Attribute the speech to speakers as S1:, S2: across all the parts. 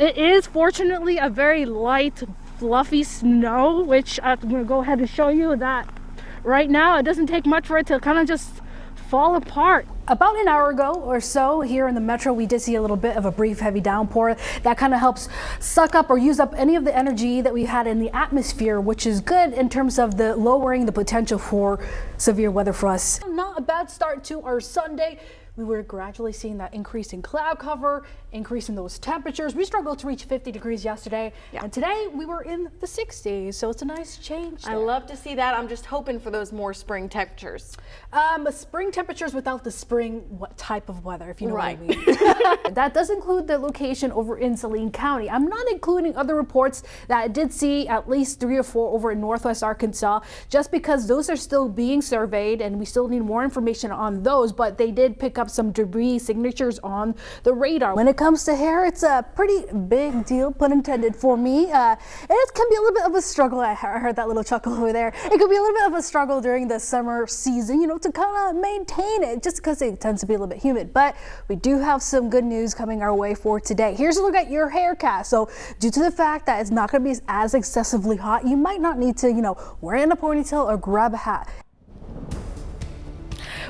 S1: It is fortunately a very light, fluffy snow, which I'm going to go ahead and show you that right now. It doesn't take much for it to kind of just fall apart.
S2: About an hour ago or so here in the metro, we did see a little bit of a brief heavy downpour that kind of helps suck up or use up any of the energy that we had in the atmosphere, which is good in terms of the lowering the potential for severe weather for us. Not a bad start to our Sunday. We were gradually seeing that increase in cloud cover, increase in those temperatures. We struggled to reach 50 degrees yesterday, and today we were in the 60s, so it's a nice change there.
S3: I love to see that. I'm just hoping for those more spring temperatures.
S2: Spring temperatures without the spring type of weather, if you know
S3: Right.
S2: what I mean. That does include the location over in Saline County. I'm not including other reports that I did see at least 3 or 4 over in Northwest Arkansas, just because those are still being surveyed and we still need more information on those, but they did pick up some debris signatures on the radar. When it comes to hair, it's a pretty big deal, pun intended, for me. And it can be a little bit of a struggle. I heard that little chuckle over there. It could be a little bit of a struggle during the summer season, you know, to kind of maintain it, just because it tends to be a little bit humid. But we do have some good news coming our way for today. Here's a look at your hair cast. So due to the fact that it's not going to be as excessively hot, you might not need to, you know, wear it in a ponytail or grab a hat.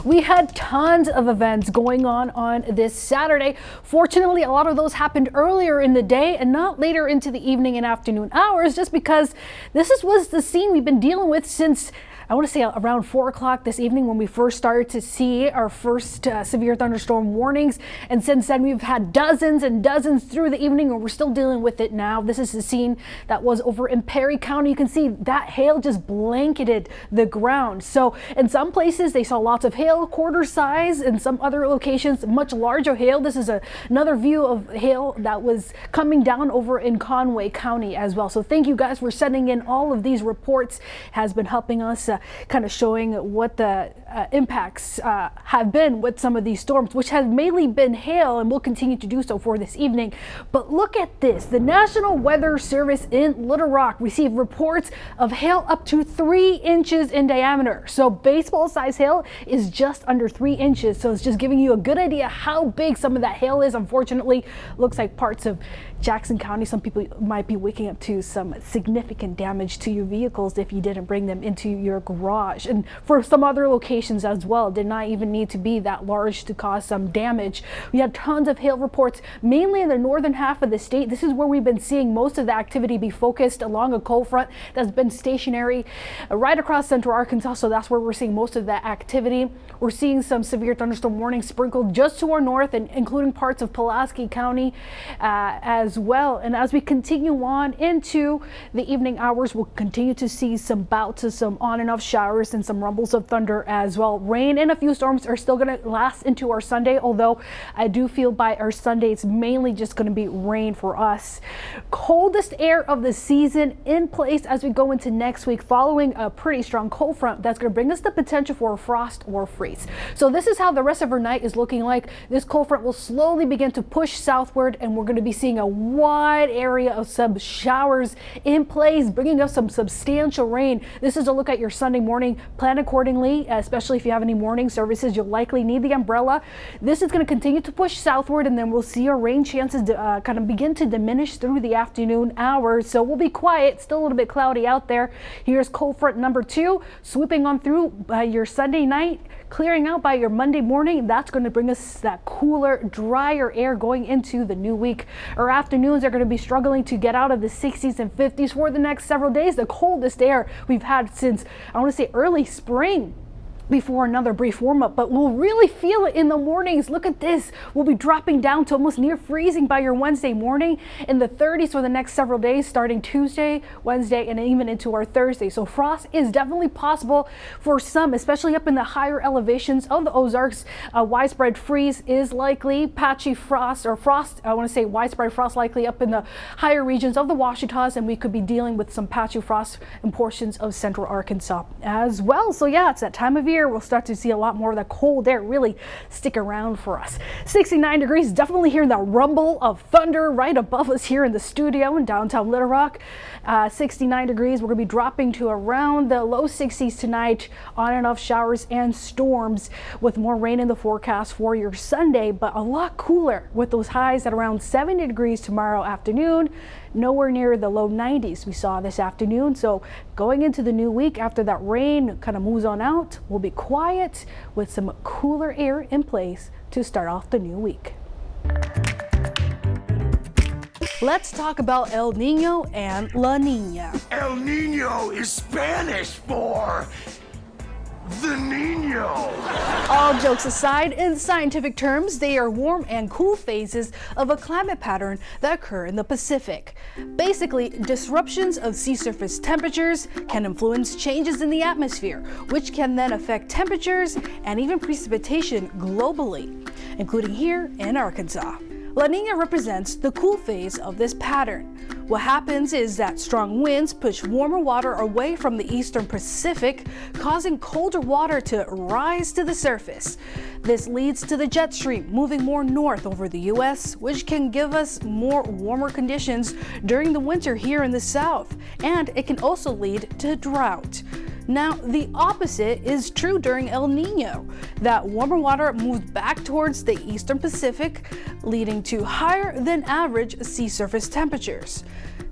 S2: We had tons of events going on this Saturday. Fortunately, a lot of those happened earlier in the day and not later into the evening and afternoon hours, just because this was the scene we've been dealing with since, I want to say, around 4 o'clock this evening when we first started to see our first severe thunderstorm warnings. And since then, we've had dozens and dozens through the evening, and we're still dealing with it now. This is the scene that was over in Perry County. You can see that hail just blanketed the ground. So in some places, they saw lots of hail, quarter size. In some other locations, much larger hail. This is another view of hail that was coming down over in Conway County as well. So thank you guys for sending in all of these reports. It has been helping us kind of showing what the impacts have been with some of these storms, which has mainly been hail and will continue to do so for this evening. But look at this. The National Weather Service in Little Rock received reports of hail up to 3 inches in diameter. So baseball size hail is just under 3 inches. So it's just giving you a good idea how big some of that hail is. Unfortunately, looks like parts of Jackson County, some people might be waking up to some significant damage to your vehicles if you didn't bring them into your garage. And for some other locations as well, did not even need to be that large to cause some damage. We had tons of hail reports, mainly in the northern half of the state. This is where we've been seeing most of the activity be focused along a cold front that's been stationary right across central Arkansas. So that's where we're seeing most of that activity. We're seeing some severe thunderstorm warnings sprinkled just to our north, and including parts of Pulaski County as well. And as we continue on into the evening hours, we'll continue to see some bouts of some on and off showers and some rumbles of thunder as well. Rain and a few storms are still going to last into our Sunday, although I do feel by our Sunday it's mainly just going to be rain for us. Coldest air of the season in place as we go into next week, following a pretty strong cold front that's going to bring us the potential for a frost or freeze. So this is how the rest of our night is looking like. This cold front will slowly begin to push southward, and we're going to be seeing a wide area of some showers in place, bringing us some substantial rain. This is a look at your Sunday morning. Plan accordingly, especially if you have any morning services. You'll likely need the umbrella. This is going to continue to push southward, and then we'll see our rain chances kind of begin to diminish through the afternoon hours. So we'll be quiet, still a little bit cloudy out there. Here's cold front number 2 sweeping on through by your Sunday night, clearing out by your Monday morning. That's going to bring us that cooler, drier air going into the new week. Our afternoons are going to be struggling to get out of the 60s and 50s for the next several days. The coldest air we've had since, I want to say, early spring, before another brief warm-up, but we'll really feel it in the mornings. Look at this. We'll be dropping down to almost near freezing by your Wednesday morning, in the 30s for the next several days, starting Tuesday, Wednesday, and even into our Thursday. So frost is definitely possible for some, especially up in the higher elevations of the Ozarks. Widespread freeze is likely. Patchy frost, or frost, I want to say widespread frost likely up in the higher regions of the Ouachitas, and we could be dealing with some patchy frost in portions of central Arkansas as well. So yeah, it's that time of year here, we'll start to see a lot more of the cold air really stick around for us. 69 degrees, definitely hearing that rumble of thunder right above us here in the studio in downtown Little Rock. 69 degrees, we're going to be dropping to around the low 60s tonight, on and off showers and storms with more rain in the forecast for your Sunday, but a lot cooler with those highs at around 70 degrees tomorrow afternoon, nowhere near the low 90s we saw this afternoon. So going into the new week, after that rain kind of moves on out, we'll be quiet with some cooler air in place to start off the new week. Let's talk about El Nino and La Nina.
S4: El Nino is Spanish for the Nino.
S2: All jokes aside, in scientific terms, they are warm and cool phases of a climate pattern that occur in the Pacific. Basically, disruptions of sea surface temperatures can influence changes in the atmosphere, which can then affect temperatures and even precipitation globally, including here in Arkansas. La Nina represents the cool phase of this pattern. What happens is that strong winds push warmer water away from the eastern Pacific, causing colder water to rise to the surface. This leads to the jet stream moving more north over the U.S., which can give us more warmer conditions during the winter here in the south, and it can also lead to drought. Now, the opposite is true during El Nino. That warmer water moves back towards the eastern Pacific, leading to higher than average sea surface temperatures.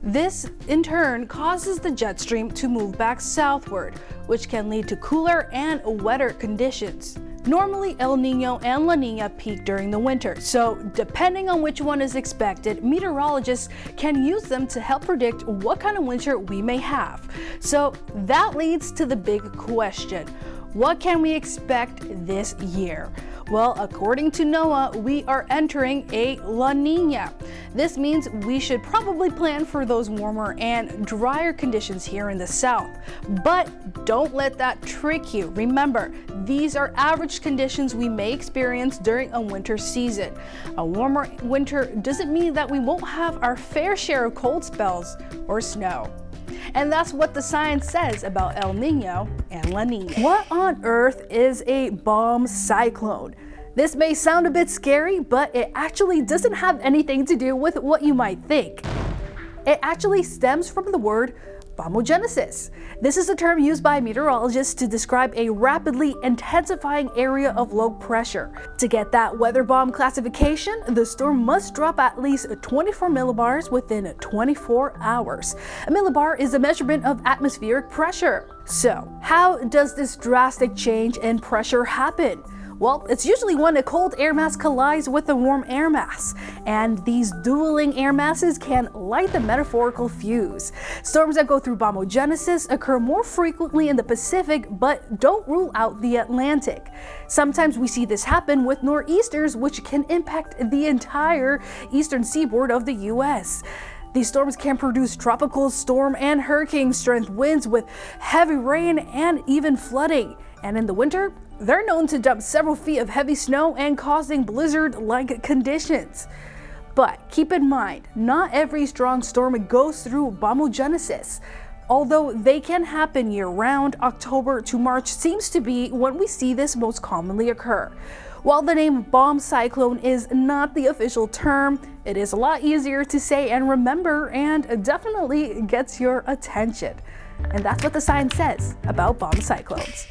S2: This, in turn, causes the jet stream to move back southward, which can lead to cooler and wetter conditions. Normally, El Nino and La Nina peak during the winter, so depending on which one is expected, meteorologists can use them to help predict what kind of winter we may have. So that leads to the big question: what can we expect this year? Well, according to NOAA, we are entering a La Nina. This means we should probably plan for those warmer and drier conditions here in the south. But don't let that trick you. Remember, these are average conditions we may experience during a winter season. A warmer winter doesn't mean that we won't have our fair share of cold spells or snow. And that's what the science says about El Nino and La Nina. What on earth is a bomb cyclone? This may sound a bit scary, but it actually doesn't have anything to do with what you might think. It actually stems from the word bombogenesis. This is a term used by meteorologists to describe a rapidly intensifying area of low pressure. To get that weather bomb classification, the storm must drop at least 24 millibars within 24 hours. A millibar is a measurement of atmospheric pressure. So, how does this drastic change in pressure happen? Well, it's usually when a cold air mass collides with a warm air mass, and these dueling air masses can light the metaphorical fuse. Storms that go through bombogenesis occur more frequently in the Pacific, but don't rule out the Atlantic. Sometimes we see this happen with nor'easters, which can impact the entire eastern seaboard of the U.S. These storms can produce tropical storm and hurricane strength winds with heavy rain and even flooding. And in the winter, they're known to dump several feet of heavy snow and causing blizzard-like conditions. But keep in mind, not every strong storm goes through bombogenesis. Although they can happen year-round, October to March seems to be when we see this most commonly occur. While the name bomb cyclone is not the official term, it is a lot easier to say and remember, and definitely gets your attention. And that's what the science says about bomb cyclones.